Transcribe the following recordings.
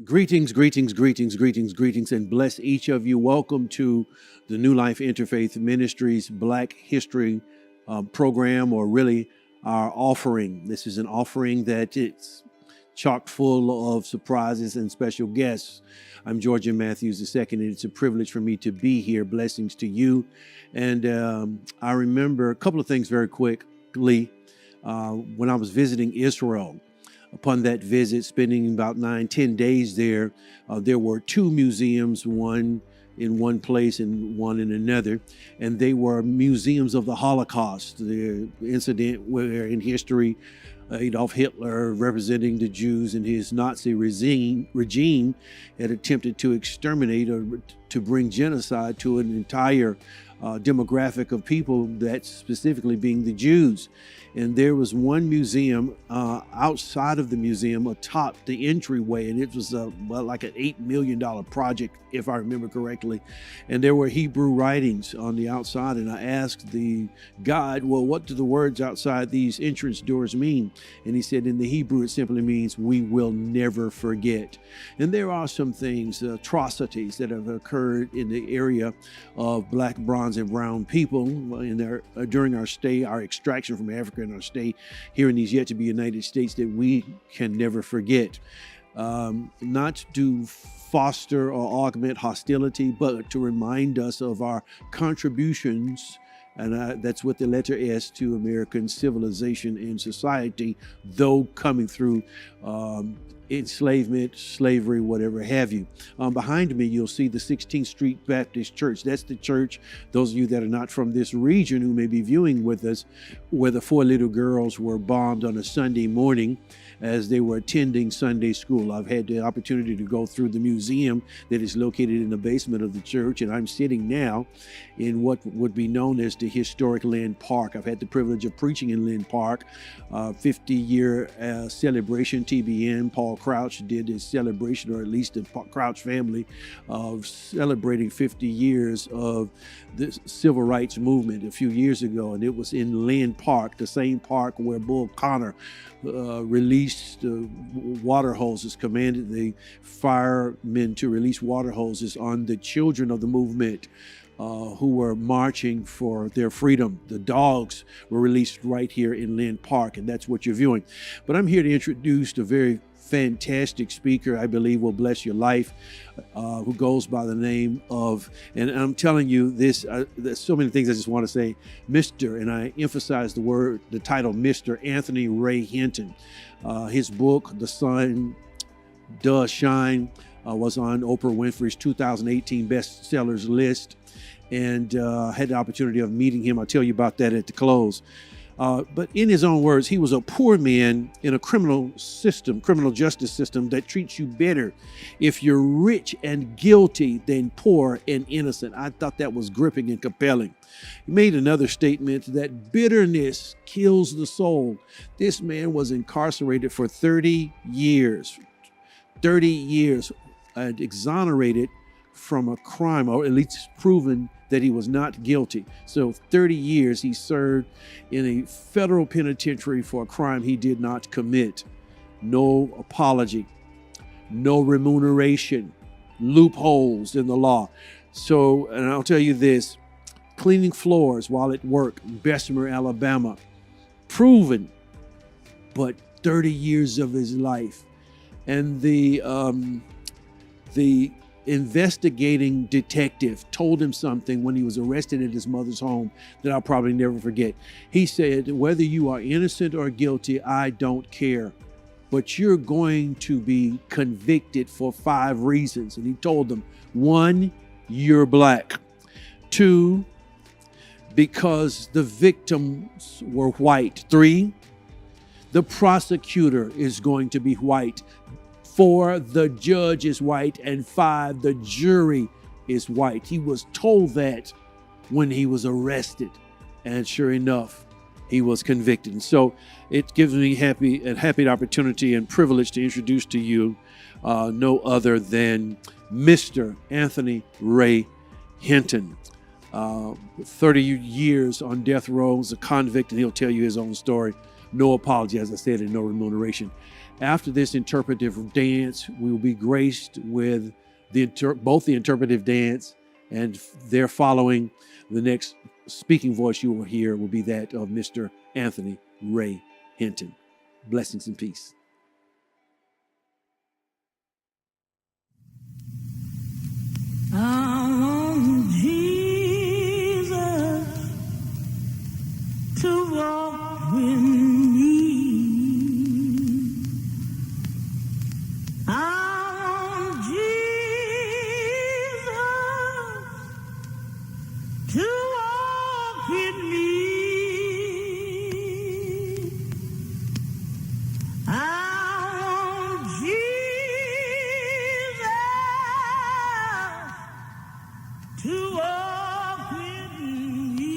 Greetings, greetings, greetings, greetings, greetings, and bless each of you. Welcome to the New Life Interfaith Ministries Black History program, or really our offering. This is an offering that it's chock full of surprises and special guests. I'm Georgia Matthews II, and it's a privilege for me to be here. Blessings to you. And I remember a couple of things very quickly. When I was visiting Israel, upon that visit, spending about 9-10 days there, there were two museums, one in one place and one in another. And they were museums of the Holocaust, the incident where in history, Adolf Hitler, representing the Jews in his Nazi regime, had attempted to exterminate or to bring genocide to an entire demographic of people, that specifically being the Jews. And there was one museum outside of the museum atop the entryway, and it was like an $8 million project, if I remember correctly. And there were Hebrew writings on the outside, and I asked the guide, well, what do the words outside these entrance doors mean? And he said, in the Hebrew, it simply means, we will never forget. And there are some things, atrocities that have occurred in the area of black, bronze, and brown people during our stay, our extraction from Africa, and our stay here in these yet to be United States, that we can never forget. Not to foster or augment hostility, but to remind us of our contributions, and that's with the letter S, to American civilization and society, though coming through enslavement, slavery, whatever have you. Behind me, you'll see the 16th Street Baptist Church. That's the church, those of you that are not from this region who may be viewing with us, where the four little girls were bombed on a Sunday morning as they were attending Sunday school. I've had the opportunity to go through the museum that is located in the basement of the church, and I'm sitting now in what would be known as the historic Lynn Park. I've had the privilege of preaching in Lynn Park, 50-year celebration. TBN, Paul Crouch did his celebration, or at least the Crouch family, of celebrating 50 years of the civil rights movement a few years ago, and it was in Lynn Park, the same park where Bull Connor released water hoses, commanded the firemen to release water hoses on the children of the movement who were marching for their freedom. The dogs were released right here in Lynn Park, and that's what you're viewing. But I'm here to introduce the very fantastic speaker I believe will bless your life, who goes by the name of, and I'm telling you this, there's so many things I just want to say, Mr., and I emphasize the title, Mr. Anthony Ray Hinton. His book, The Sun Does Shine, was on Oprah Winfrey's 2018 bestsellers list, and had the opportunity of meeting him. I'll tell you about that at the close. But in his own words, he was a poor man in a criminal justice system that treats you better if you're rich and guilty than poor and innocent. I thought that was gripping and compelling. He made another statement that bitterness kills the soul. This man was incarcerated for 30 years, and exonerated from a crime, or at least proven that he was not guilty. So 30 years he served in a federal penitentiary for a crime he did not commit. No apology, no remuneration, loopholes in the law. So, and I'll tell you this, cleaning floors while at work in Bessemer, Alabama, proven, but 30 years of his life. And the investigating detective told him something when he was arrested at his mother's home that I'll probably never forget. He said, whether you are innocent or guilty, I don't care, but you're going to be convicted for 5 reasons. And he told them, 1, you're black. 2, because the victims were white. 3, the prosecutor is going to be white. 4, the judge is white. And 5, the jury is white. He was told that when he was arrested. And sure enough, he was convicted. And so it gives me a happy opportunity and privilege to introduce to you no other than Mr. Anthony Ray Hinton. 30 years on death row as a convict, and he'll tell you his own story No apology, as I said, and no remuneration. After this interpretive dance, we will be graced with both the interpretive dance and there following the next speaking voice you will hear will be that of Mr. Anthony Ray Hinton. Blessings and peace. I want Jesus to walk with me. I want Jesus to walk with me. I want Jesus to walk with me.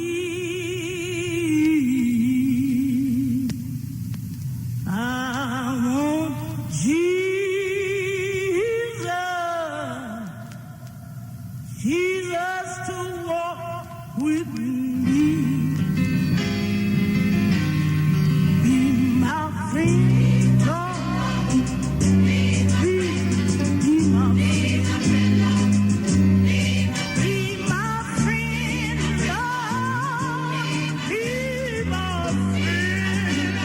I want Jesus to walk with me. Be my friend, Lord. Be my friend, Lord. Be my friend.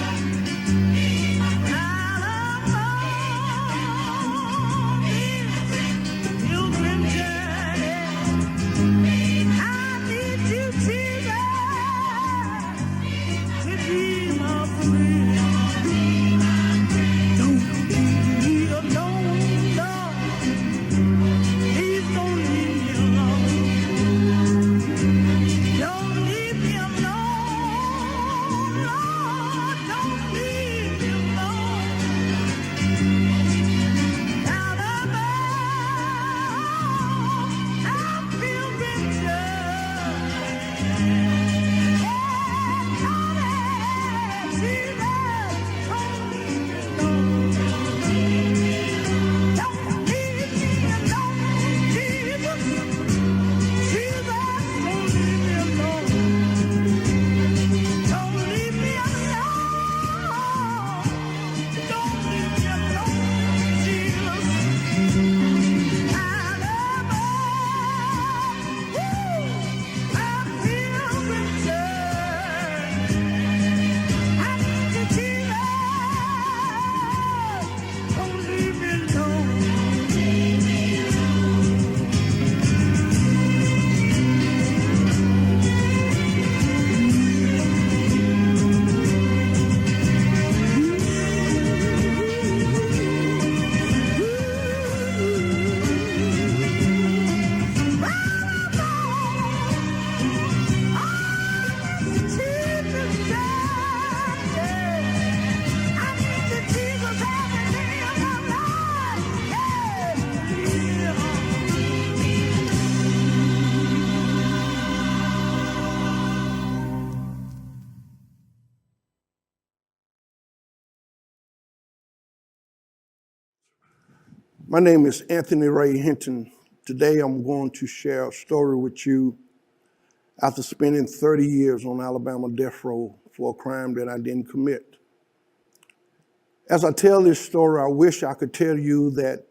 Out of all this pilgrim journey, I need you, Jesus, to be my friend. Don't leave me alone, Lord. Please don't leave me alone. Don't leave me alone, Lord. Don't leave me alone. Out of all our pilgrim journey, My name is Anthony Ray Hinton. Today I'm going to share a story with you after spending 30 years on Alabama death row for a crime that I didn't commit. As I tell this story, I wish I could tell you that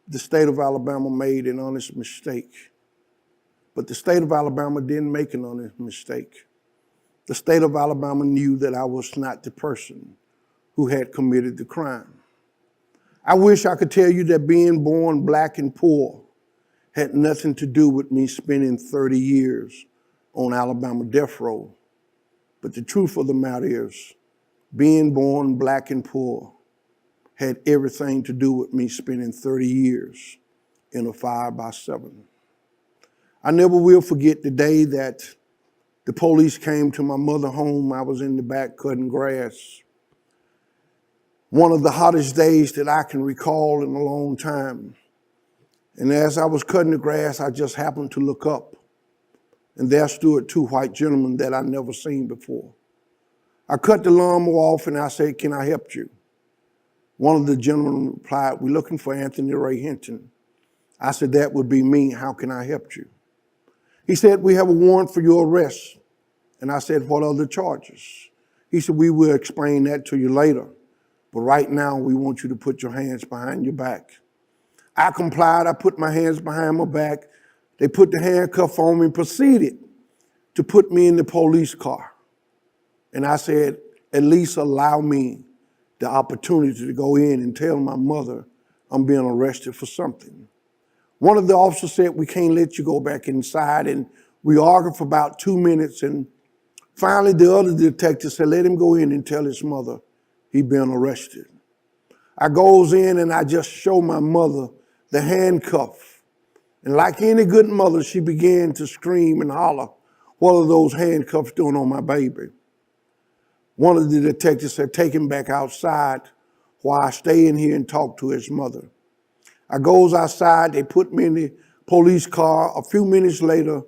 the state of Alabama made an honest mistake. But the state of Alabama didn't make an honest mistake. The state of Alabama knew that I was not the person who had committed the crime. I wish I could tell you that being born black and poor had nothing to do with me spending 30 years on Alabama death row. But the truth of the matter is, being born black and poor had everything to do with me spending 30 years in a 5x7. I never will forget the day that the police came to my mother's home. I was in the back cutting grass. One of the hottest days that I can recall in a long time. And as I was cutting the grass, I just happened to look up. And there stood two white gentlemen that I'd never seen before. I cut the lawnmower off and I said, "Can I help you?" One of the gentlemen replied, "We're looking for Anthony Ray Hinton." I said, "That would be me. How can I help you?" He said, "We have a warrant for your arrest." And I said, "What are the charges?" He said, we will explain that to you later. But right now, we want you to put your hands behind your back. I complied. I put my hands behind my back. They put the handcuff on me and proceeded to put me in the police car. And I said, at least allow me the opportunity to go in and tell my mother I'm being arrested for something. One of the officers said, we can't let you go back inside. And we argued for about 2 minutes. And finally, the other detective said, let him go in and tell his mother he'd been arrested. I goes in and I just show my mother the handcuff. And like any good mother, she began to scream and holler, what are those handcuffs doing on my baby? One of the detectives said, take him back outside while I stay in here and talk to his mother. I goes outside, they put me in the police car. A few minutes later,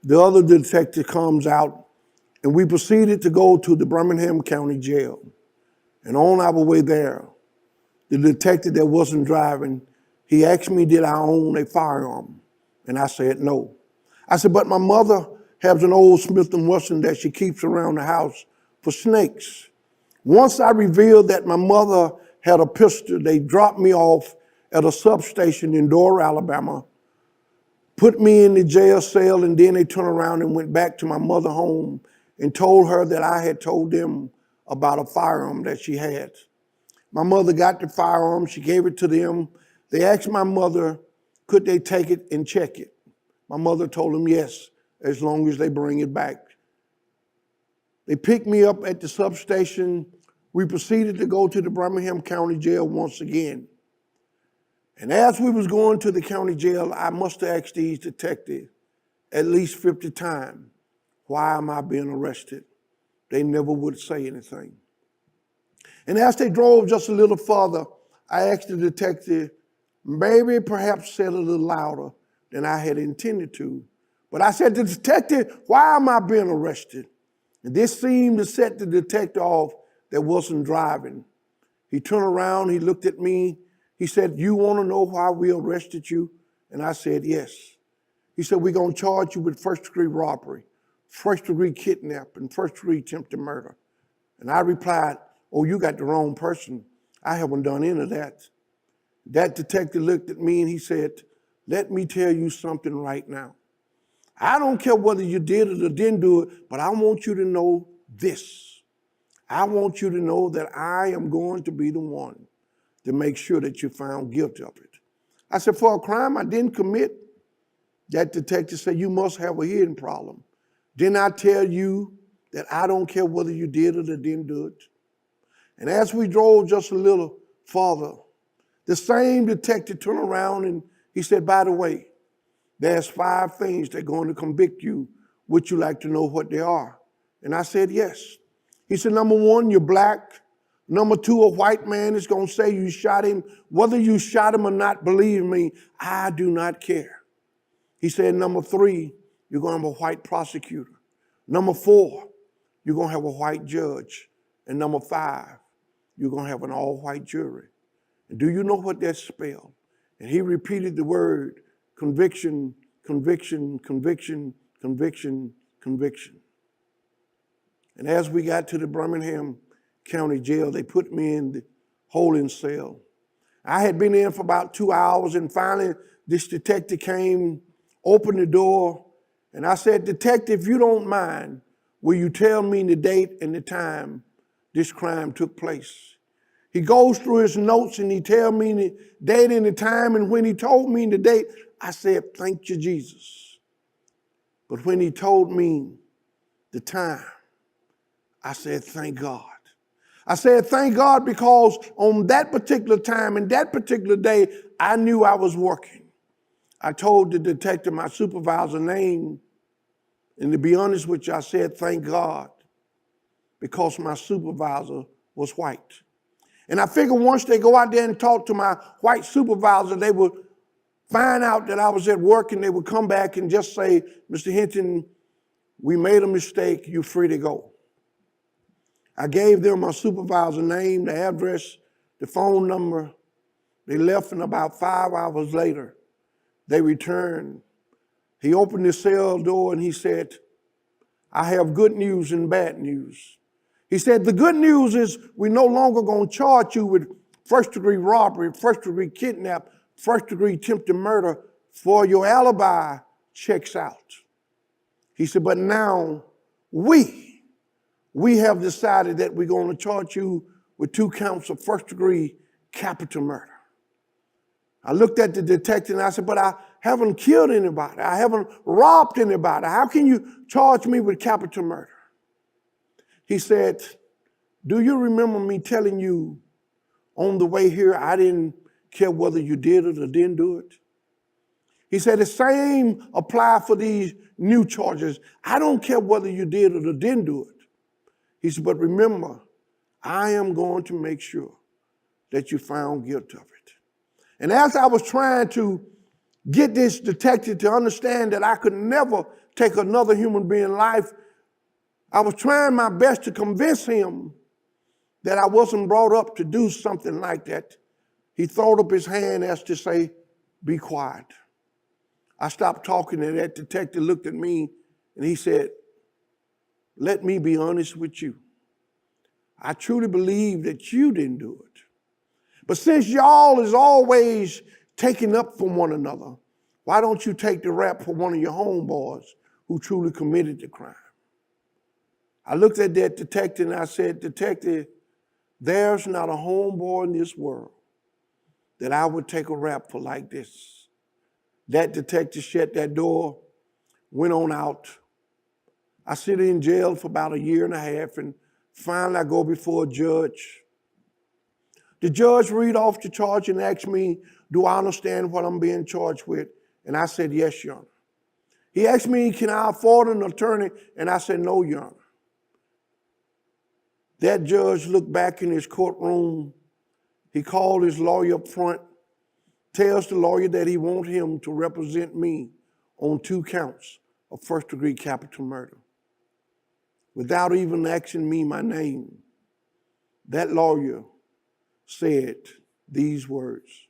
the other detective comes out and we proceeded to go to the Birmingham County Jail. And on our way there, the detective that wasn't driving, he asked me, did I own a firearm? And I said, no. I said, but my mother has an old Smith & Wesson that she keeps around the house for snakes. Once I revealed that my mother had a pistol, they dropped me off at a substation in Dora, Alabama, put me in the jail cell, and then they turned around and went back to my mother's home and told her that I had told them about a firearm that she had. My mother got the firearm, she gave it to them. They asked my mother, could they take it and check it? My mother told them yes, as long as they bring it back. They picked me up at the substation. We proceeded to go to the Birmingham County Jail once again. And as we was going to the county jail, I must have asked these detectives at least 50 times, why am I being arrested? They never would say anything. And as they drove just a little further, I asked the detective, maybe perhaps said a little louder than I had intended to. But I said, the detective, why am I being arrested? And this seemed to set the detective off that wasn't driving. He turned around, he looked at me. He said, you want to know why we arrested you? And I said, yes. He said, we're going to charge you with first-degree robbery, first-degree kidnapping, first-degree attempted murder. And I replied, oh, you got the wrong person. I haven't done any of that. That detective looked at me and he said, let me tell you something right now. I don't care whether you did it or didn't do it, but I want you to know this. I want you to know that I am going to be the one to make sure that you're found guilty of it. I said, for a crime I didn't commit. That detective said, you must have a hearing problem. Didn't I tell you that I don't care whether you did it or didn't do it? And as we drove just a little farther, the same detective turned around and he said, by the way, there's 5 things that are going to convict you. Would you like to know what they are? And I said, yes. He said, number 1, you're black. Number 2, a white man is going to say you shot him. Whether you shot him or not, believe me, I do not care. He said, number 3, you're going to have a white prosecutor. Number 4, you're going to have a white judge. And number 5, you're going to have an all-white jury. And do you know what that spelled? And he repeated the word conviction, conviction, conviction, conviction, conviction. And as we got to the Birmingham County Jail, they put me in the holding cell. I had been in for about 2 hours, and finally this detective came, opened the door, and I said, detective, if you don't mind, will you tell me the date and the time this crime took place? He goes through his notes and he tells me the date and the time, and when he told me the date, I said, thank you, Jesus. But when he told me the time, I said, thank God. I said, thank God, because on that particular time and that particular day, I knew I was working. I told the detective my supervisor's name, and to be honest with you, I said, thank God, because my supervisor was white. And I figured once they go out there and talk to my white supervisor, they would find out that I was at work, and they would come back and just say, Mr. Hinton, we made a mistake, you're free to go. I gave them my supervisor's name, the address, the phone number. They left, and about 5 hours later, they returned. He opened the cell door and he said, I have good news and bad news. He said, the good news is we're no longer going to charge you with first-degree robbery, first-degree kidnap, first-degree attempted murder, for your alibi checks out. He said, but now we have decided that we're going to charge you with 2 counts of first-degree capital murder. I looked at the detective and I said, but I haven't killed anybody. I haven't robbed anybody. How can you charge me with capital murder? He said, do you remember me telling you on the way here I didn't care whether you did it or didn't do it? He said, the same apply for these new charges. I don't care whether you did it or didn't do it. He said, but remember, I am going to make sure that you found guilty of it. And as I was trying to get this detective to understand that I could never take another human being's life, I was trying my best to convince him that I wasn't brought up to do something like that. He throwed up his hand as to say, be quiet. I stopped talking and that detective looked at me and he said, let me be honest with you. I truly believe that you didn't do it. But since y'all is always taking up for one another, why don't you take the rap for one of your homeboys who truly committed the crime? I looked at that detective and I said, detective, there's not a homeboy in this world that I would take a rap for like this. That detective shut that door, went on out. I sit in jail for about 1.5 years and finally I go before a judge. The judge read off the charge and asked me, do I understand what I'm being charged with? And I said, yes, Your Honor. He asked me, can I afford an attorney? And I said, no, Your Honor. That judge looked back in his courtroom. He called his lawyer up front, tells the lawyer that he wants him to represent me on 2 counts of first-degree capital murder. Without even asking me my name, that lawyer said these words,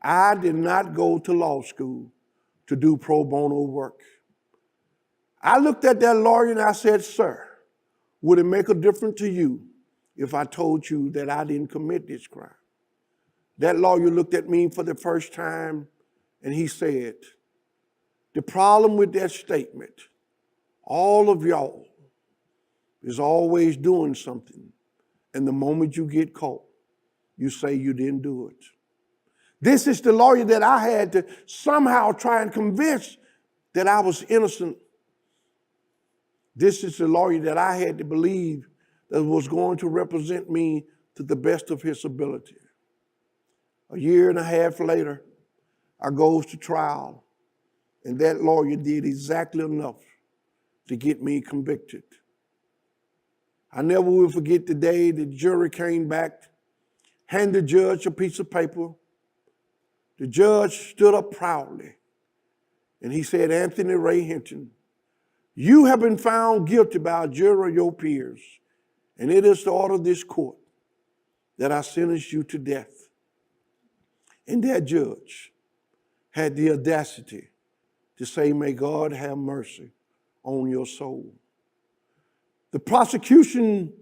I did not go to law school to do pro bono work. I looked at that lawyer and I said, sir, would it make a difference to you if I told you that I didn't commit this crime? That lawyer looked at me for the first time and he said, the problem with that statement, all of y'all is always doing something, and the moment you get caught, you say you didn't do it. This is the lawyer that I had to somehow try and convince that I was innocent. This is the lawyer that I had to believe that was going to represent me to the best of his ability. 1.5 years later, I goes to trial, and that lawyer did exactly enough to get me convicted. I never will forget the day the jury came back, handed the judge a piece of paper. The judge stood up proudly, and he said, Anthony Ray Hinton, you have been found guilty by a jury of your peers, and it is the order of this court that I sentence you to death. And that judge had the audacity to say, may God have mercy on your soul. The prosecution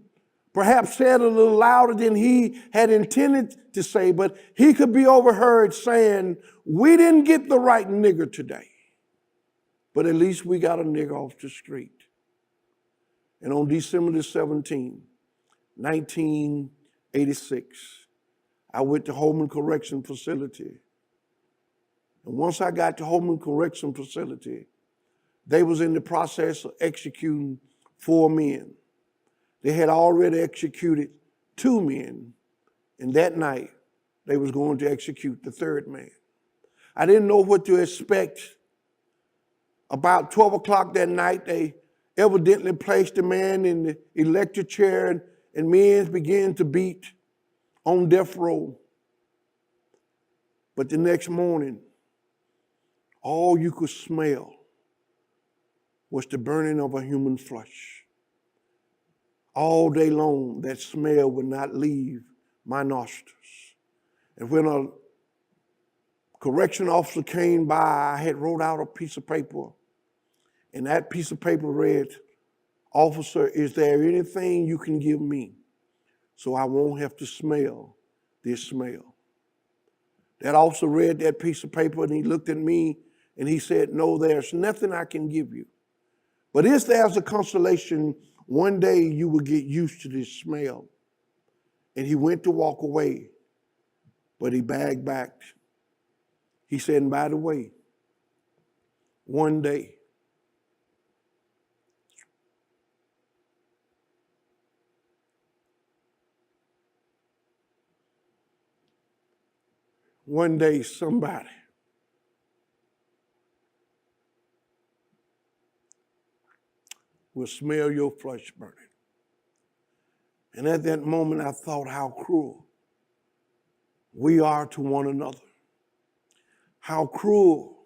perhaps said a little louder than he had intended to say, but he could be overheard saying, we didn't get the right nigger today, but at least we got a nigger off the street. And on December the 17th, 1986, I went to Holman Correction Facility. And once I got to Holman Correction Facility, they was in the process of executing 4 men. They had already executed 2 men, and that night they was going to execute the 3rd man. I didn't know what to expect. About 12 o'clock that night, they evidently placed the man in the electric chair, and men began to beat on death row. But the next morning, all you could smell was the burning of a human flesh. All day long, that smell would not leave my nostrils. And when a correction officer came by, I had wrote out a piece of paper, and that piece of paper read, Officer, is there anything you can give me so I won't have to smell this smell? That officer read that piece of paper and he looked at me and he said, no, there's nothing I can give you. But if there's a consolation, one day you will get used to this smell. And he went to walk away, but he backed. He said, and by the way, one day, somebody will smell your flesh burning. And at that moment, I thought how cruel we are to one another. How cruel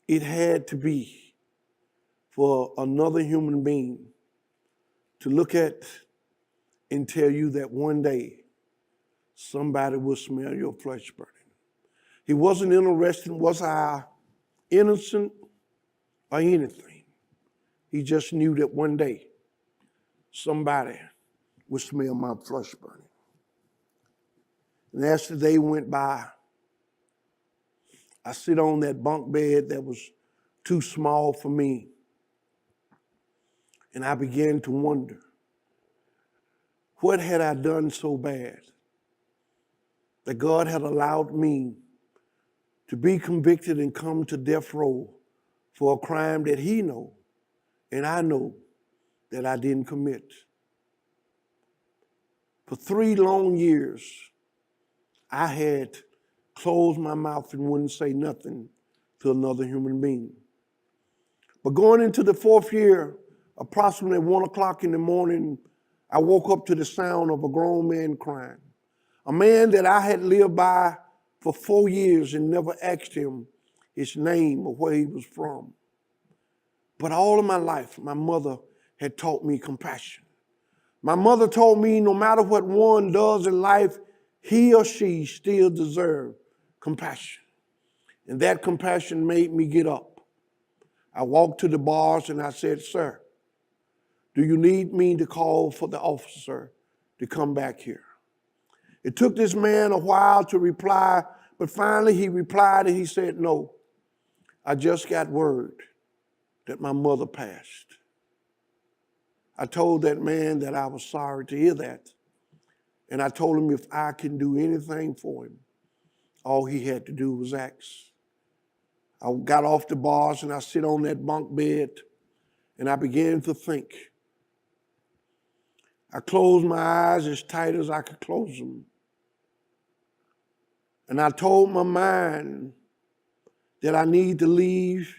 it had to be for another human being to look at and tell you that one day somebody will smell your flesh burning. He wasn't interested in was I innocent or anything. He just knew that one day somebody would smell my flesh burning. And as the day went by, I sit on that bunk bed that was too small for me. And I began to wonder, what had I done so bad that God had allowed me to be convicted and come to death row for a crime that he know and I know that I didn't commit? For 3 long years, I had closed my mouth and wouldn't say nothing to another human being. But going into the 4th year, approximately 1 o'clock in the morning, I woke up to the sound of a grown man crying. A man that I had lived by for 4 years and never asked him his name or where he was from. But all of my life, my mother had taught me compassion. My mother told me no matter what one does in life, he or she still deserves compassion. And that compassion made me get up. I walked to the bars and I said, sir, do you need me to call for the officer to come back here? It took this man a while to reply, but finally he replied and he said, no, I just got word that my mother passed. I told that man that I was sorry to hear that. And I told him if I can do anything for him, all he had to do was ask. I got off the bars and I sit on that bunk bed and I began to think. I closed my eyes as tight as I could close them. And I told my mind that I need to leave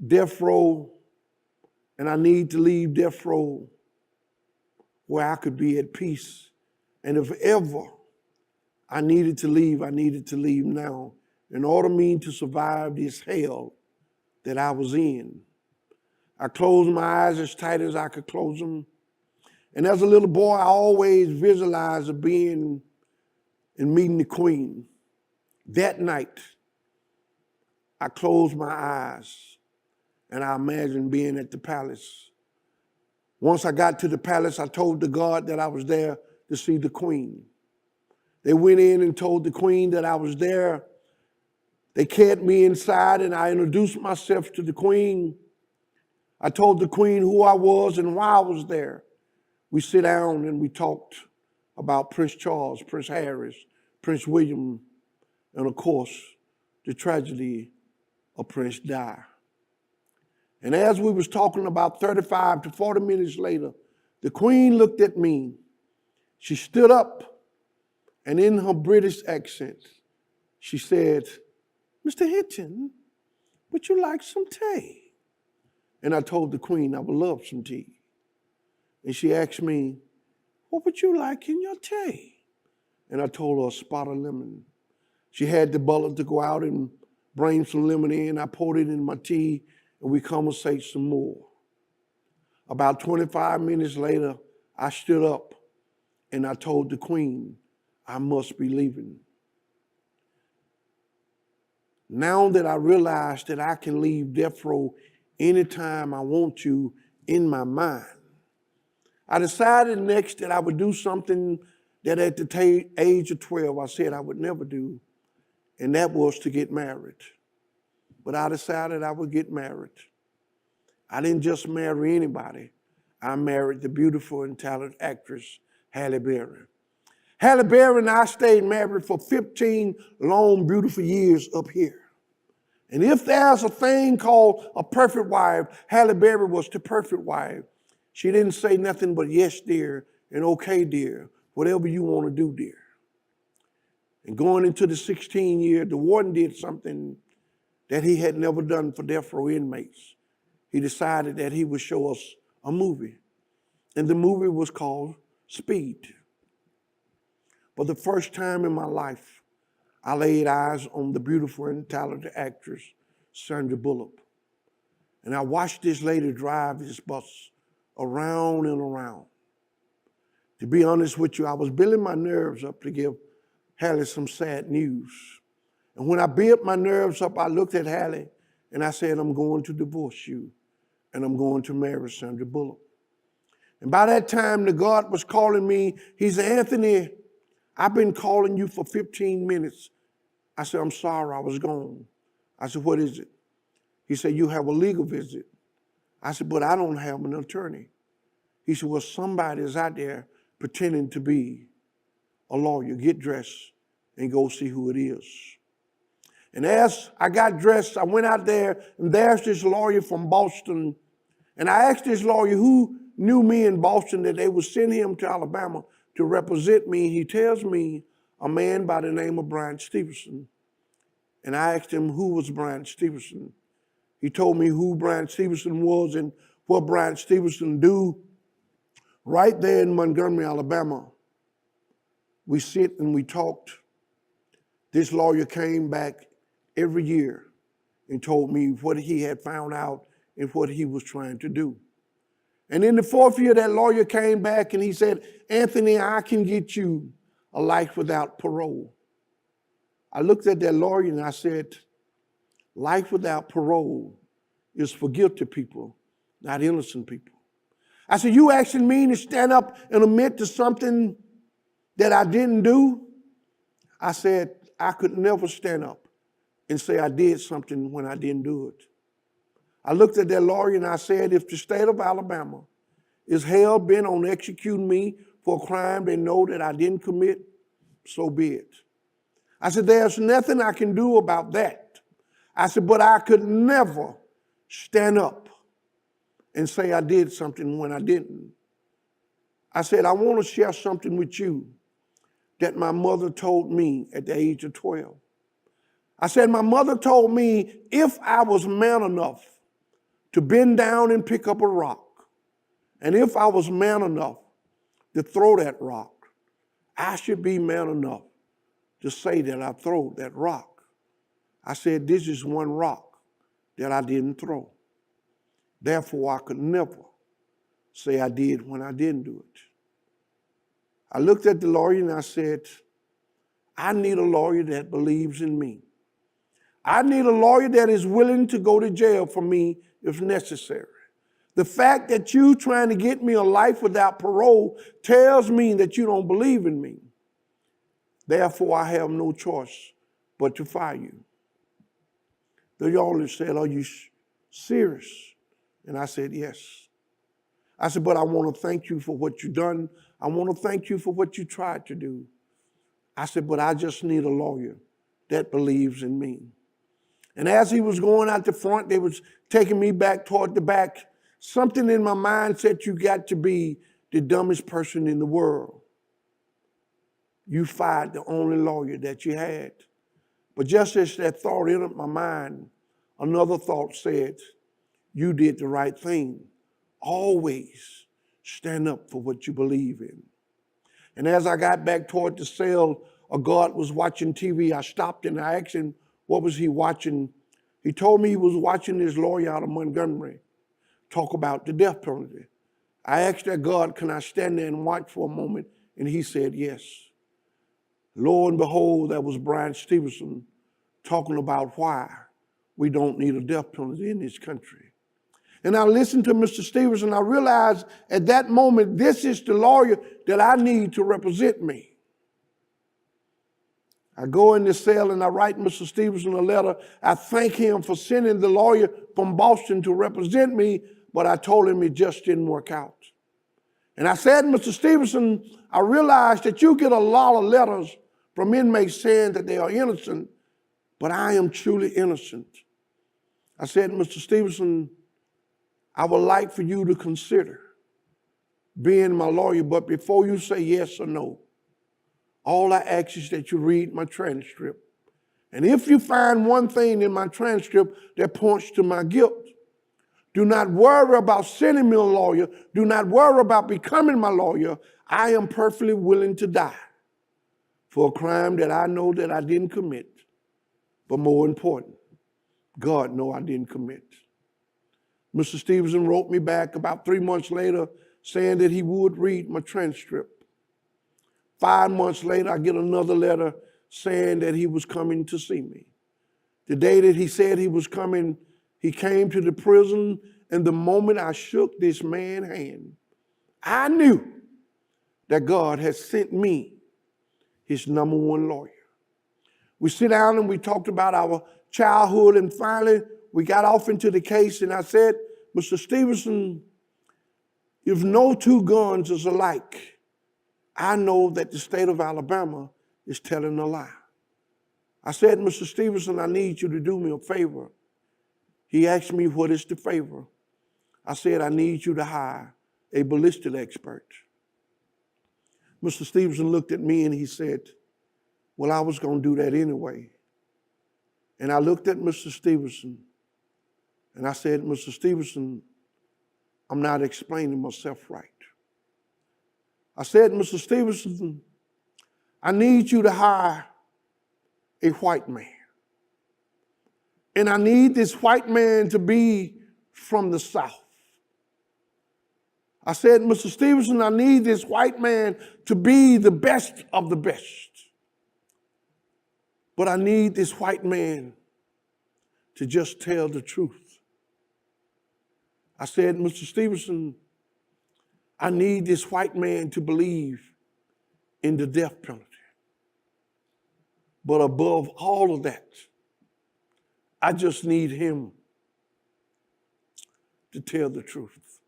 death row, and I need to leave death row where I could be at peace. And if ever I needed to leave now in order for me to survive this hell that I was in. I closed my eyes as tight as I could close them. And as a little boy, I always visualized being and meeting the Queen. That night, I closed my eyes and I imagined being at the palace. Once I got to the palace, I told the guard that I was there to see the Queen. They went in and told the Queen that I was there. They carried me inside and I introduced myself to the Queen. I told the Queen who I was and why I was there. We sit down and we talked about Prince Charles, Prince Harris, Prince William, and of course, the tragedy of Prince Di. And as we was talking about 35 to 40 minutes later, the Queen looked at me. She stood up and in her British accent, she said, Mr. Hinton, would you like some tea? And I told the Queen I would love some tea. And she asked me, what would you like in your tea? And I told her a spot of lemon. She had the butler to go out and bring some lemon in. I poured it in my tea and we conversate some more. About 25 minutes later, I stood up and I told the Queen I must be leaving. Now that I realize that I can leave death row anytime I want to, in my mind. I decided next that I would do something that at the age of 12 I said I would never do, and that was to get married. But I decided I would get married. I didn't just marry anybody. I married the beautiful and talented actress, Halle Berry. Halle Berry and I stayed married for 15 long, beautiful years up here. And if there's a thing called a perfect wife, Halle Berry was the perfect wife. She didn't say nothing but yes, dear, and okay, dear, whatever you want to do, dear. And going into the 16 year, the warden did something that he had never done for death row inmates. He decided that he would show us a movie. And the movie was called Speed. For the first time in my life, I laid eyes on the beautiful and talented actress, Sandra Bullock. And I watched this lady drive this bus around and around. To be honest with you, I was building my nerves up to give Halle some sad news. And when I built my nerves up, I looked at Halle and I said, I'm going to divorce you and I'm going to marry Sandra Bullock. And by that time, the God was calling me. He said, Anthony, I've been calling you for 15 minutes. I said, I'm sorry, I was gone. I said, what is it? He said, you have a legal visit. I said, but I don't have an attorney. He said, well, somebody is out there pretending to be a lawyer. Get dressed and go see who it is. And as I got dressed, I went out there, and there's this lawyer from Boston. And I asked this lawyer who knew me in Boston that they would send him to Alabama to represent me. He tells me a man by the name of Brian Stevenson. And I asked him who was Brian Stevenson. He told me who Brian Stevenson was and what Brian Stevenson do. Right there in Montgomery, Alabama, we sit and we talked. This lawyer came back every year and told me what he had found out and what he was trying to do. And in the fourth year, that lawyer came back and he said, Anthony, I can get you a life without parole. I looked at that lawyer and I said, life without parole is for guilty people, not innocent people. I said, you asking me to stand up and admit to something that I didn't do? I said, I could never stand up and say I did something when I didn't do it. I looked at that lawyer and I said, if the state of Alabama is hell bent on executing me for a crime they know that I didn't commit, so be it. I said, there's nothing I can do about that. I said, but I could never stand up and say I did something when I didn't. I said, I want to share something with you that my mother told me at the age of 12. I said, my mother told me if I was man enough to bend down and pick up a rock, and if I was man enough to throw that rock, I should be man enough to say that I threw that rock. I said, this is one rock that I didn't throw. Therefore, I could never say I did when I didn't do it. I looked at the lawyer and I said, I need a lawyer that believes in me. I need a lawyer that is willing to go to jail for me if necessary. The fact that you trying to get me a life without parole tells me that you don't believe in me. Therefore, I have no choice but to fire you. The lawyer said, are you serious? And I said, yes. I said, but I want to thank you for what you've done. I want to thank you for what you tried to do. I said, but I just need a lawyer that believes in me. And as he was going out the front, they was taking me back toward the back. Something in my mind said, you got to be the dumbest person in the world. You fired the only lawyer that you had. But just as that thought entered my mind, another thought said, you did the right thing. Always stand up for what you believe in. And as I got back toward the cell, a guard was watching TV. I stopped and I asked him, what was he watching? He told me he was watching this lawyer out of Montgomery talk about the death penalty. I asked that guard, can I stand there and watch for a moment? And he said, yes. Lo and behold, that was Brian Stevenson talking about why we don't need a death penalty in this country. And I listened to Mr. Stevens, and I realized at that moment, this is the lawyer that I need to represent me. I go in the cell and I write Mr. Stevenson a letter. I thank him for sending the lawyer from Boston to represent me, but I told him it just didn't work out. And I said, Mr. Stevenson, I realize that you get a lot of letters from inmates saying that they are innocent, but I am truly innocent. I said, Mr. Stevenson, I would like for you to consider being my lawyer, but before you say yes or no, all I ask is that you read my transcript. And if you find one thing in my transcript that points to my guilt, do not worry about sending me a lawyer. Do not worry about becoming my lawyer. I am perfectly willing to die for a crime that I know that I didn't commit. But more important, God knows I didn't commit. Mr. Stevenson wrote me back about 3 months later saying that he would read my transcript. 5 months later, I get another letter saying that he was coming to see me. The day that he said he was coming, he came to the prison, and the moment I shook this man's hand, I knew that God had sent me his number one lawyer. We sit down and we talked about our childhood, and finally we got off into the case, and I said, Mr. Stevenson, if no two guns is alike, I know that the state of Alabama is telling a lie. I said, Mr. Stevenson, I need you to do me a favor. He asked me, what is the favor? I said, I need you to hire a ballistic expert. Mr. Stevenson looked at me and he said, well, I was going to do that anyway. And I looked at Mr. Stevenson and I said, Mr. Stevenson, I'm not explaining myself right. I said, Mr. Stevenson, I need you to hire a white man. And I need this white man to be from the South. I said, Mr. Stevenson, I need this white man to be the best of the best. But I need this white man to just tell the truth. I said, Mr. Stevenson, I need this white man to believe in the death penalty. But above all of that, I just need him to tell the truth.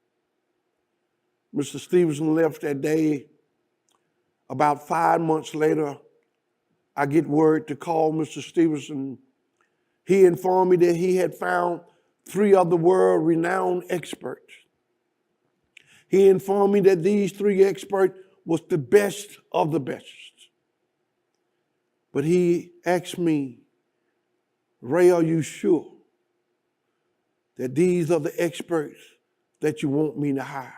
Mr. Stevenson left that day. About 5 months later, I get word to call Mr. Stevenson. He informed me that he had found 3 other world-renowned experts. He informed me that these 3 experts was the best of the best. But he asked me, Ray, are you sure that these are the experts that you want me to hire?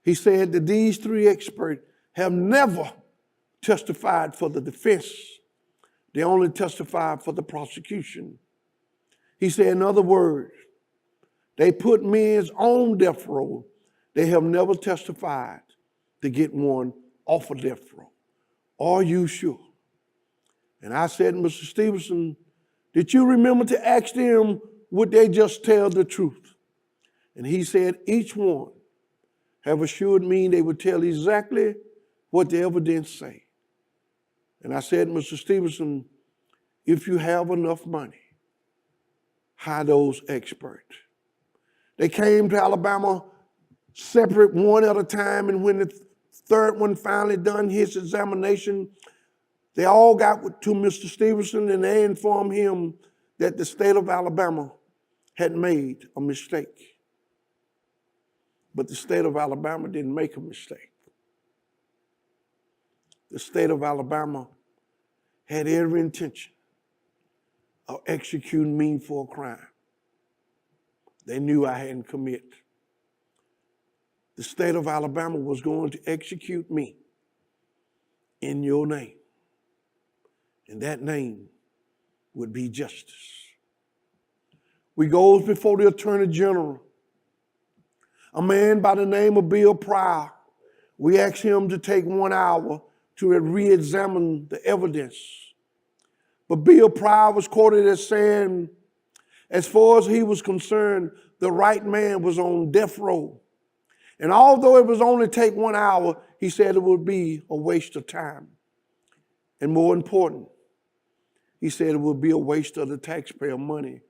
He said that these 3 experts have never testified for the defense. They only testified for the prosecution. He said, in other words, they put men on death row. They have never testified to get one off of death row. Are you sure? And I said, Mr. Stevenson, did you remember to ask them, would they just tell the truth? And he said, each one have assured me they would tell exactly what the evidence say. And I said, Mr. Stevenson, if you have enough money, hire those experts. They came to Alabama separate one at a time, and when the third one finally done his examination, they all got to Mr. Stevenson and they informed him that the state of Alabama had made a mistake. But the state of Alabama didn't make a mistake. The state of Alabama had every intention of executing me for a crime they knew I hadn't committed. The state of Alabama was going to execute me in your name. And that name would be justice. We goes before the Attorney General, a man by the name of Bill Pryor. We asked him to take 1 hour to re-examine the evidence. But Bill Pryor was quoted as saying, as far as he was concerned, the right man was on death row. And although it was only take 1 hour, he said it would be a waste of time. And more important, he said it would be a waste of the taxpayer money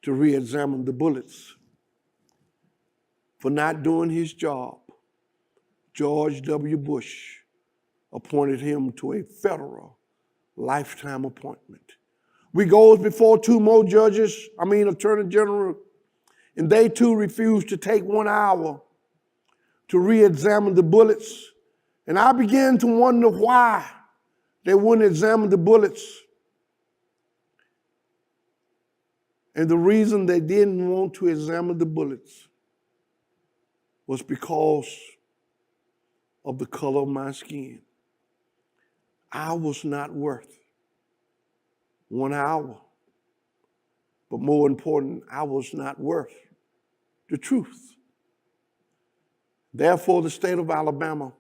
to re-examine the bullets. For not doing his job, George W. Bush appointed him to a federal lifetime appointment. We goes before two more attorney general, and they too refused to take 1 hour to re-examine the bullets. And I began to wonder why they wouldn't examine the bullets. And the reason they didn't want to examine the bullets was because of the color of my skin. I was not worth 1 hour. But more important, I was not worth the truth. Therefore, the state of Alabama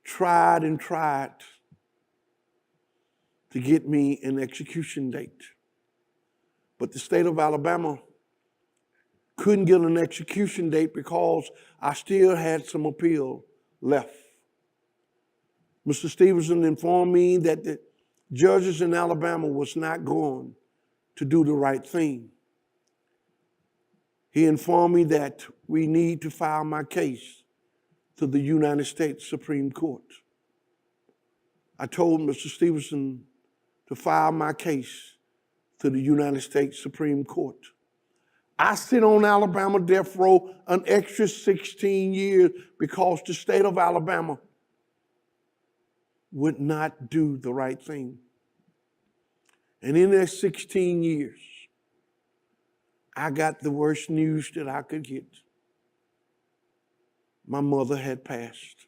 tried and tried to get me an execution date. But the state of Alabama couldn't get an execution date because I still had some appeal left. Mr. Stevenson informed me that the judges in Alabama was not going to do the right thing. He informed me that we need to file my case to the United States Supreme Court. I told Mr. Stevenson to file my case to the United States Supreme Court. I sit on Alabama death row an extra 16 years because the state of Alabama would not do the right thing. And in that 16 years, I got the worst news that I could get. My mother had passed.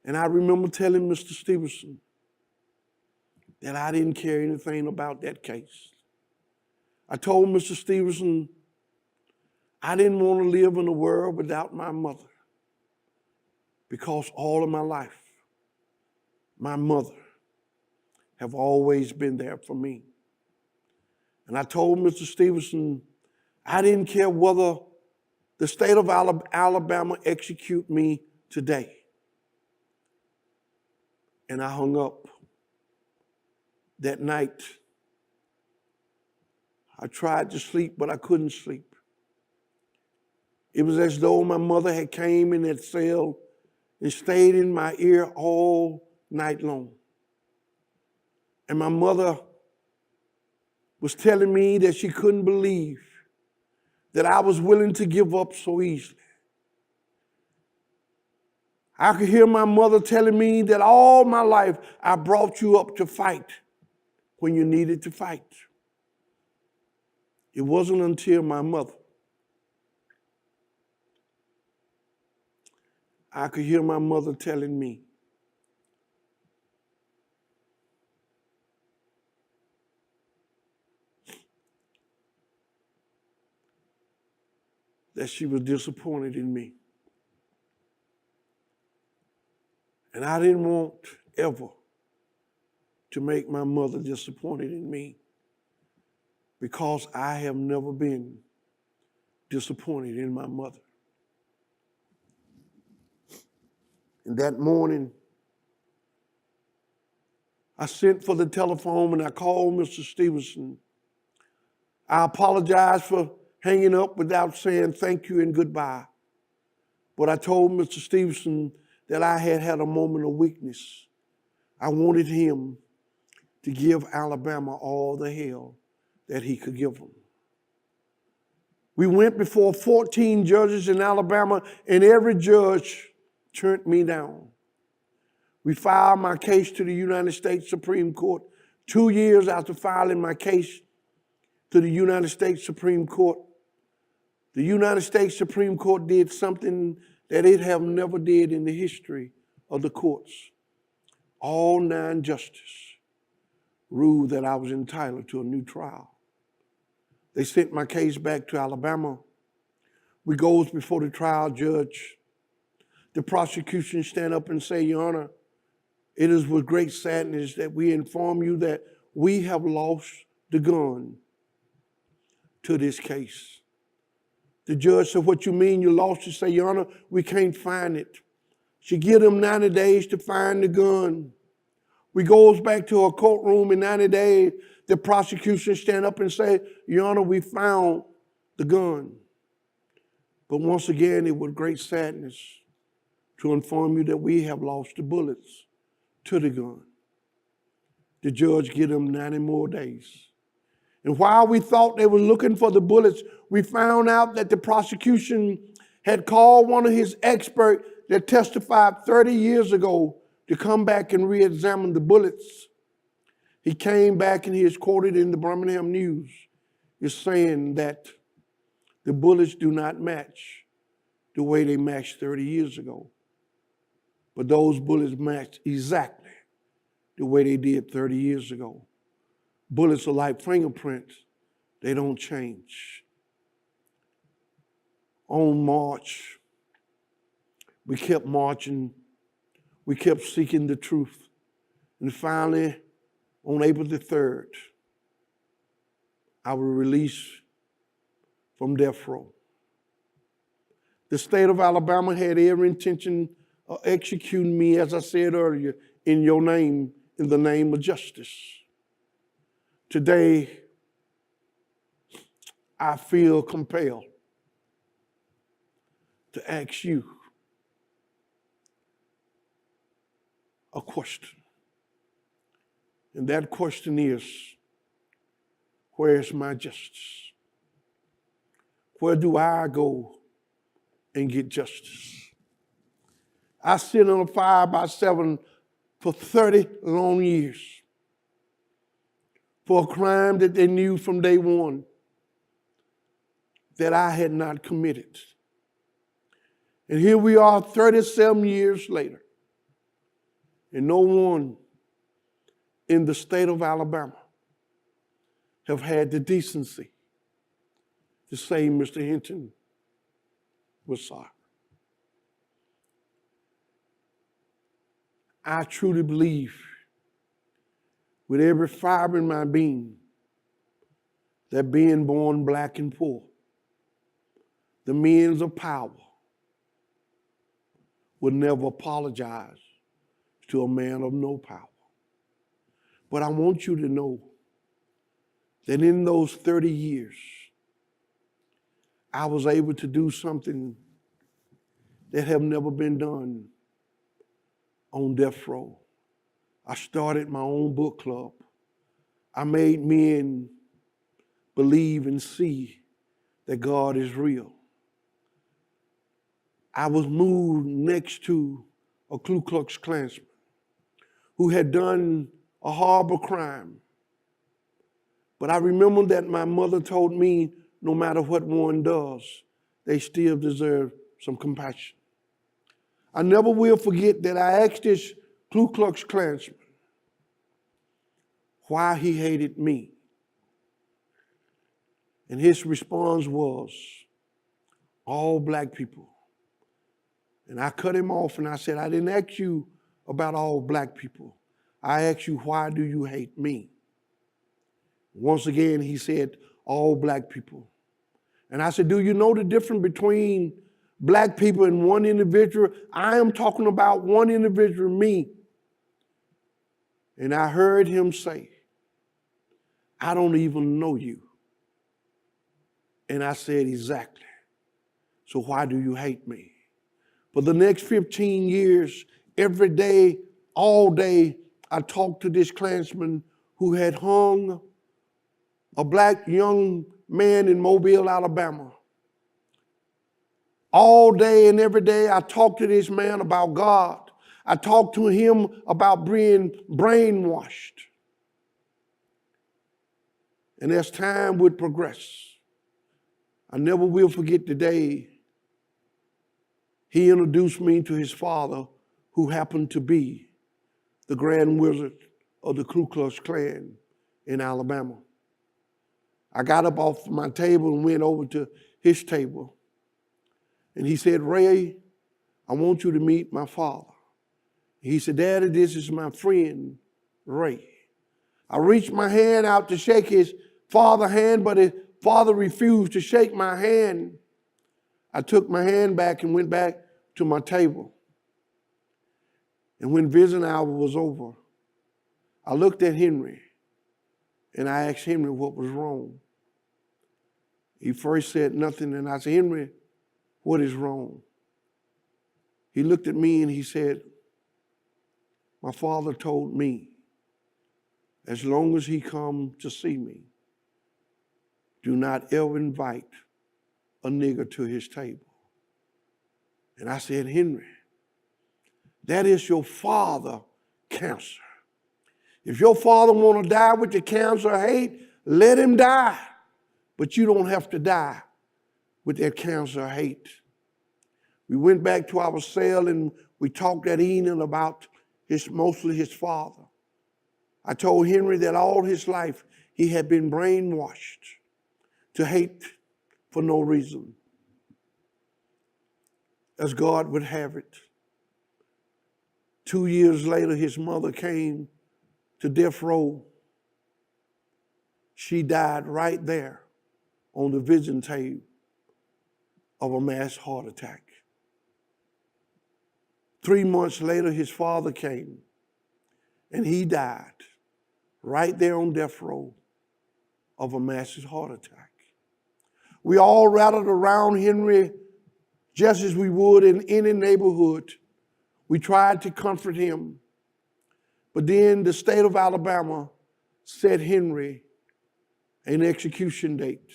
And I remember telling Mr. Stevenson that I didn't care anything about that case. I told Mr. Stevenson I didn't want to live in a world without my mother, because all of my life, my mother have always been there for me. And I told Mr. Stevenson I didn't care whether the state of Alabama execute me today. And I hung up. That night, I tried to sleep, but I couldn't sleep. It was as though my mother had came in that cell and stayed in my ear all night long. And my mother was telling me that she couldn't believe that I was willing to give up so easily. I could hear my mother telling me that all my life I brought you up to fight when you needed to fight. It wasn't until my mother I could hear my mother telling me that she was disappointed in me. And I didn't want ever to make my mother disappointed in me, because I have never been disappointed in my mother. And that morning, I sent for the telephone and I called Mr. Stevenson. I apologized for hanging up without saying thank you and goodbye. But I told Mr. Stevenson that I had had a moment of weakness. I wanted him to give Alabama all the hell that he could give them. We went before 14 judges in Alabama, and every judge turned me down. We filed my case to the United States Supreme Court. 2 years after filing my case to the United States Supreme Court, the United States Supreme Court did something that it have never did in the history of the courts. All 9 justices ruled that I was entitled to a new trial. They sent my case back to Alabama. We goes before the trial judge. The prosecution stand up and say, Your Honor, it is with great sadness that we inform you that we have lost the gun to this case. The judge said, what you mean you lost it? Say, Your Honor, we can't find it. She give them 90 days to find the gun. We goes back to a courtroom in 90 days. The prosecution stand up and say, Your Honor, we found the gun. But once again, it was great sadness to inform you that we have lost the bullets to the gun. The judge give them 90 more days. And while we thought they were looking for the bullets, we found out that the prosecution had called one of his experts that testified 30 years ago to come back and re-examine the bullets. He came back and he is quoted in the Birmingham News as saying that the bullets do not match the way they matched 30 years ago. But those bullets match exactly the way they did 30 years ago. Bullets are like fingerprints. They don't change. On March, we kept marching. We kept seeking the truth. And finally, on April the 3rd, I was released from death row. The state of Alabama had every intention of executing me, as I said earlier, in your name, in the name of justice. Today, I feel compelled to ask you a question. And that question is, where is my justice? Where do I go and get justice? I sit on a 5x7 for 30 long years for a crime that they knew from day one that I had not committed. And here we are 37 years later, and no one in the state of Alabama have had the decency to say Mr. Hinton was sorry. I truly believe with every fiber in my being that being born black and poor, the men of power would never apologize to a man of no power. But I want you to know that in those 30 years, I was able to do something that have never been done on death row. I started my own book club. I made men believe and see that God is real. I was moved next to a Ku Klux Klansman who had done a horrible crime. But I remember that my mother told me no matter what one does, they still deserve some compassion. I never will forget that I asked this Ku Klux Klansman why he hated me. And his response was, all black people. And I cut him off and I said, I didn't ask you about all black people. I asked you, why do you hate me? Once again, he said, all black people. And I said, do you know the difference between black people and one individual? I am talking about one individual, me. And I heard him say, I don't even know you. And I said, exactly. So why do you hate me? For the next 15 years, every day, all day, I talked to this Klansman who had hung a black young man in Mobile, Alabama. All day and every day, I talked to this man about God. I talked to him about being brainwashed. And as time would progress, I never will forget the day he introduced me to his father, who happened to be the Grand Wizard of the Ku Klux Klan in Alabama. I got up off my table and went over to his table. And he said, Ray, I want you to meet my father. He said, Daddy, this is my friend, Ray. I reached my hand out to shake his father's hand, but his father refused to shake my hand, I took my hand back and went back to my table. And when visiting hour was over, I looked at Henry and I asked Henry what was wrong. He first said nothing, and I said, Henry, what is wrong? He looked at me and he said, my father told me, as long as he come to see me, do not ever invite a nigger to his table. And I said, Henry, that is your father cancer. If your father want to die with the cancer of hate, let him die. But you don't have to die with that cancer of hate. We went back to our cell and we talked that evening about mostly his father. I told Henry that all his life he had been brainwashed to hate for no reason. As God would have it. 2 years later, his mother came to death row. She died right there on the visiting table of a mass heart attack. 3 months later, his father came and he died right there on death row of a massive heart attack. We all rallied around Henry just as we would in any neighborhood. We tried to comfort him. But then the state of Alabama set Henry an execution date.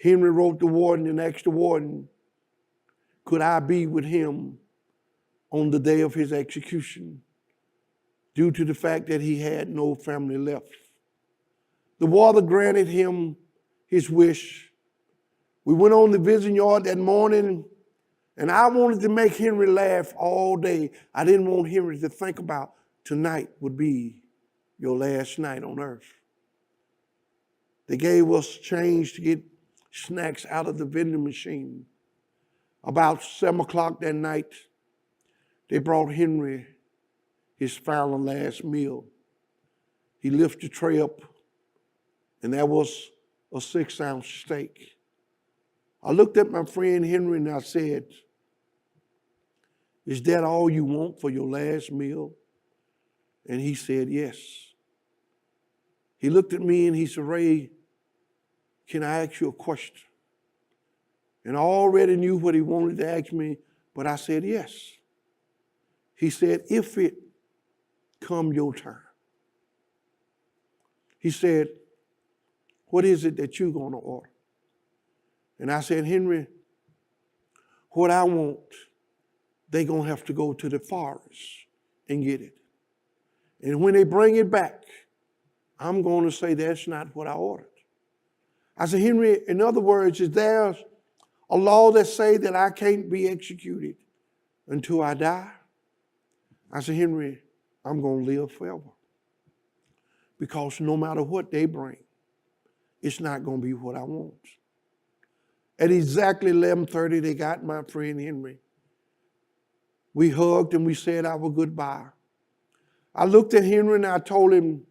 Henry wrote the warden and asked the warden, could I be with him on the day of his execution, due to the fact that he had no family left. The warden granted him his wish. We went on the visiting yard that morning, and I wanted to make Henry laugh all day. I didn't want Henry to think about tonight would be your last night on earth. They gave us change to get snacks out of the vending machine. About 7 o'clock that night, they brought Henry his final last meal. He lifted the tray up, and that was a 6-ounce steak. I looked at my friend Henry and I said, is that all you want for your last meal? And he said, yes. He looked at me and he said, Ray, can I ask you a question? And I already knew what he wanted to ask me, but I said, yes. He said, if it come your turn. He said, what is it that you're going to order? And I said, Henry, what I want, they're going to have to go to the forest and get it. And when they bring it back, I'm going to say that's not what I ordered. I said, Henry, in other words, is there a law that say that I can't be executed until I die? I said, Henry, I'm going to live forever. Because no matter what they bring, it's not going to be what I want. At exactly 11:30, they got my friend Henry. We hugged and we said our goodbye. I looked at Henry and I told him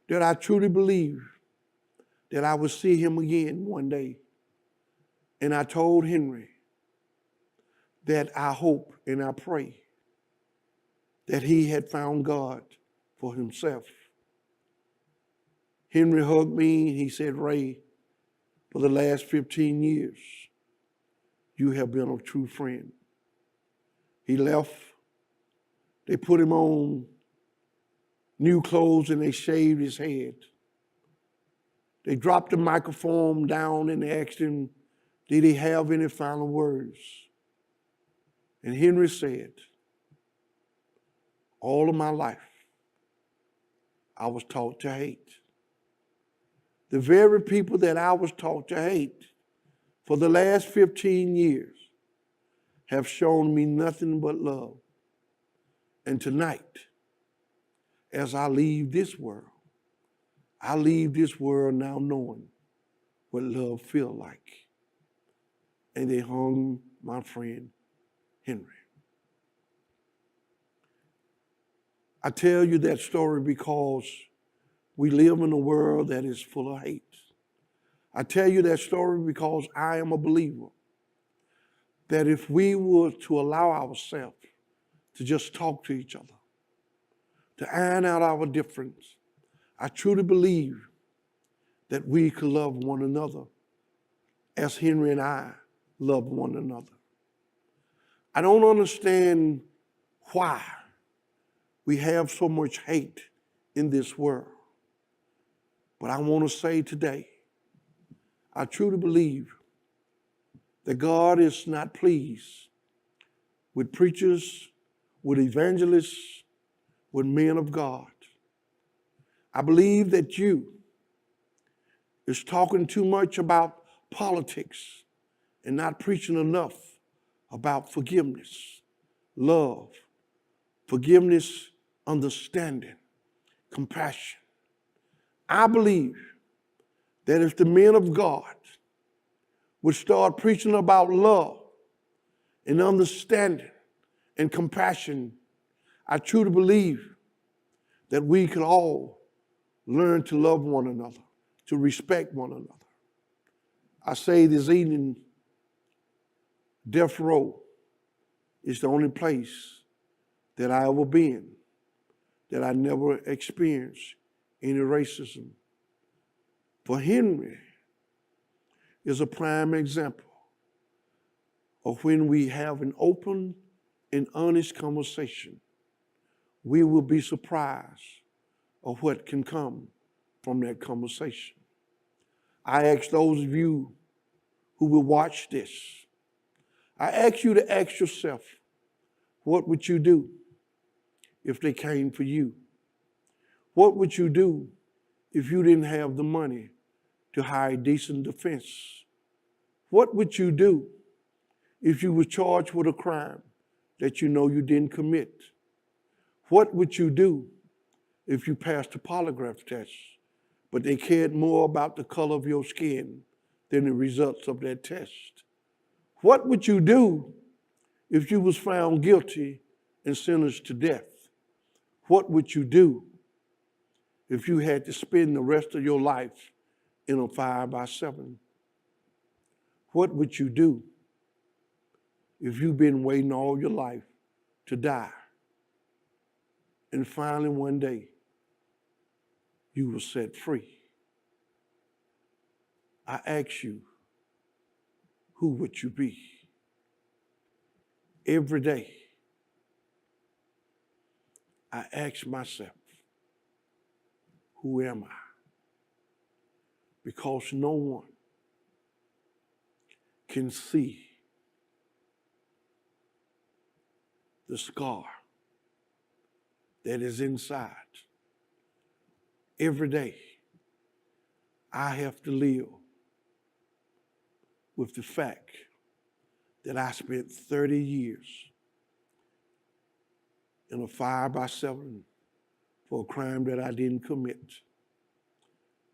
that I truly believe that I would see him again one day. And I told Henry that I hope and I pray that he had found God for himself. Henry hugged me and he said, Ray, for the last 15 years, you have been a true friend. He left. They put him on new clothes and they shaved his head. They dropped the microphone down and they asked him, did he have any final words? And Henry said, all of my life, I was taught to hate. The very people that I was taught to hate for the last 15 years have shown me nothing but love. And tonight, as I leave this world now knowing what love feels like. And they hung my friend Henry. I tell you that story because we live in a world that is full of hate. I tell you that story because I am a believer that if we were to allow ourselves to just talk to each other, to iron out our difference, I truly believe that we could love one another as Henry and I love one another. I don't understand why we have so much hate in this world. But I want to say today, I truly believe that God is not pleased with preachers, with evangelists, with men of God. I believe that you is talking too much about politics and not preaching enough about forgiveness, love, forgiveness, understanding, compassion. I believe that if the men of God would start preaching about love and understanding and compassion, I truly believe that we could all learn to love one another, to respect one another. I say this evening, death row is the only place that I ever been that I never experienced any racism. For Henry is a prime example of when we have an open and honest conversation, we will be surprised of what can come from that conversation. I ask those of you who will watch this, I ask you to ask yourself, what would you do if they came for you? What would you do if you didn't have the money to hire decent defense? What would you do if you were charged with a crime that you know you didn't commit? What would you do if you passed a polygraph test, but they cared more about the color of your skin than the results of that test? What would you do if you was found guilty and sentenced to death? What would you do if you had to spend the rest of your life in a 5x7? What would you do if you've been waiting all your life to die and finally one day you were set free? I ask you, who would you be? Every day, I ask myself, who am I? Because no one can see the scar that is inside. Every day, I have to live with the fact that I spent 30 years in a 5x7 for a crime that I didn't commit.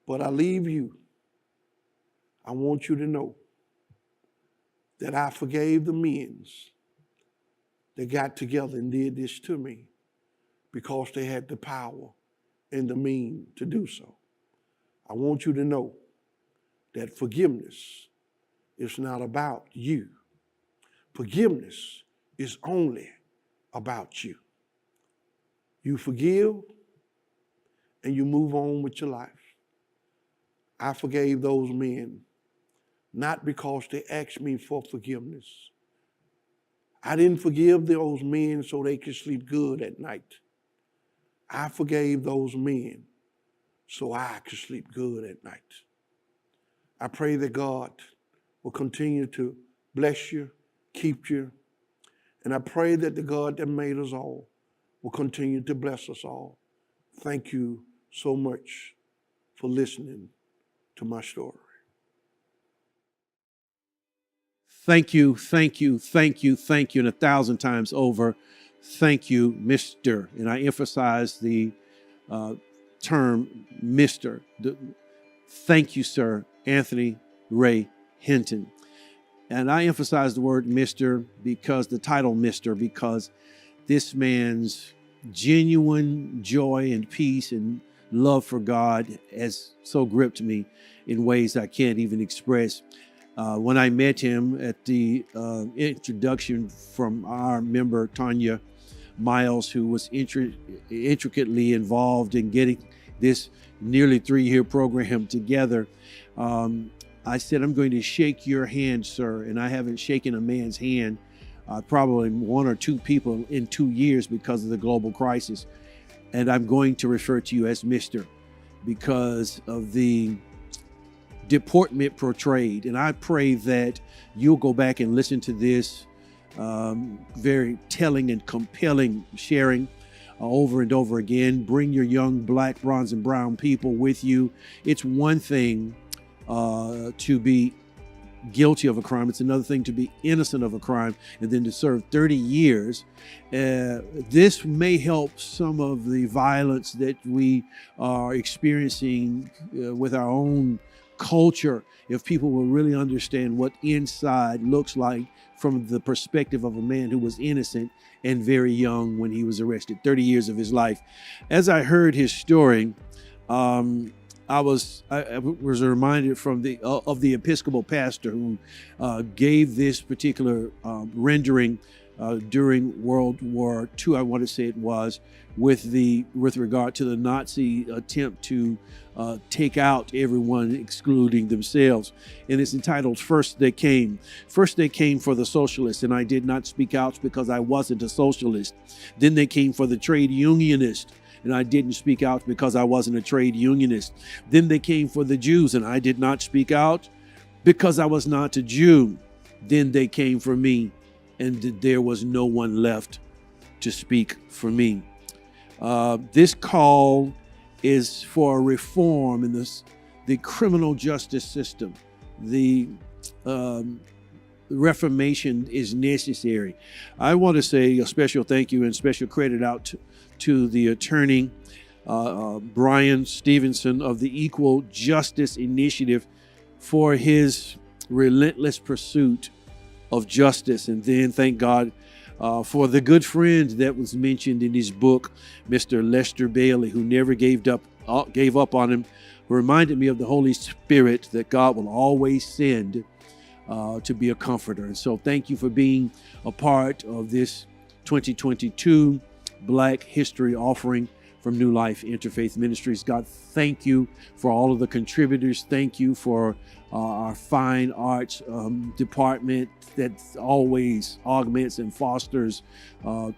But I leave you. I want you to know that I forgave the men that got together and did this to me because they had the power and the means to do so. I want you to know that forgiveness is not about you. Forgiveness is only about you. You forgive and you move on with your life. I forgave those men not because they asked me for forgiveness. I didn't forgive those men so they could sleep good at night. I forgave those men so I could sleep good at night. I pray that God will continue to bless you, keep you, and I pray that the God that made us all will continue to bless us all. Thank you so much for listening to my story. Thank you, thank you, thank you, thank you, and 1,000 times over. Thank you, Mr. And I emphasize the term Mr. Thank you, sir, Anthony Ray Hinton. And I emphasize the word Mr. because the title Mr. because this man's genuine joy and peace and love for God has so gripped me in ways I can't even express. When I met him at the introduction from our member, Tanya Miles, who was intricately involved in getting this nearly 3-year program together, I said, I'm going to shake your hand, sir. And I haven't shaken a man's hand, probably 1 or 2 people in 2 years because of the global crisis. And I'm going to refer to you as Mr. because of the deportment portrayed. And I pray that you'll go back and listen to this very telling and compelling sharing over and over again. Bring your young black, bronze, and brown people with you. It's one thing to be guilty of a crime. It's another thing to be innocent of a crime and then to serve 30 years. This may help some of the violence that we are experiencing with our own culture if people will really understand what inside looks like from the perspective of a man who was innocent and very young when he was arrested, 30 years of his life. As I heard his story, I was reminded from of the Episcopal pastor who gave this particular rendering during World War II, I want to say it was, with regard to the Nazi attempt to take out everyone, excluding themselves. And it's entitled, First They Came. First they came for the socialists, and I did not speak out because I wasn't a socialist. Then they came for the trade unionist, and I didn't speak out because I wasn't a trade unionist. Then they came for the Jews, and I did not speak out because I was not a Jew. Then they came for me, and there was no one left to speak for me. This call is for reform in the criminal justice system. The reformation is necessary. I want to say a special thank you and special credit out to the attorney, Brian Stevenson of the Equal Justice Initiative, for his relentless pursuit of justice. And then thank God for the good friend that was mentioned in his book, Mr. Lester Bailey, who never gave up on him, who reminded me of the Holy Spirit that God will always send to be a comforter. And so thank you for being a part of this 2022 Black History offering from New Life Interfaith Ministries. God, thank you for all of the contributors. Thank you for our fine arts department that always augments and fosters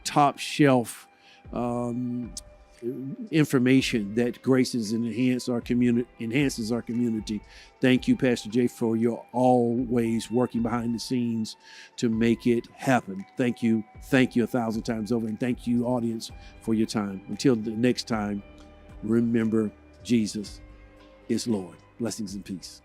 top shelf information that graces and enhances our community. Thank you, Pastor Jay, for your always working behind the scenes to make it happen. Thank you 1,000 times over, and thank you, audience, for your time. Until the next time, remember, Jesus is Lord. Blessings and peace.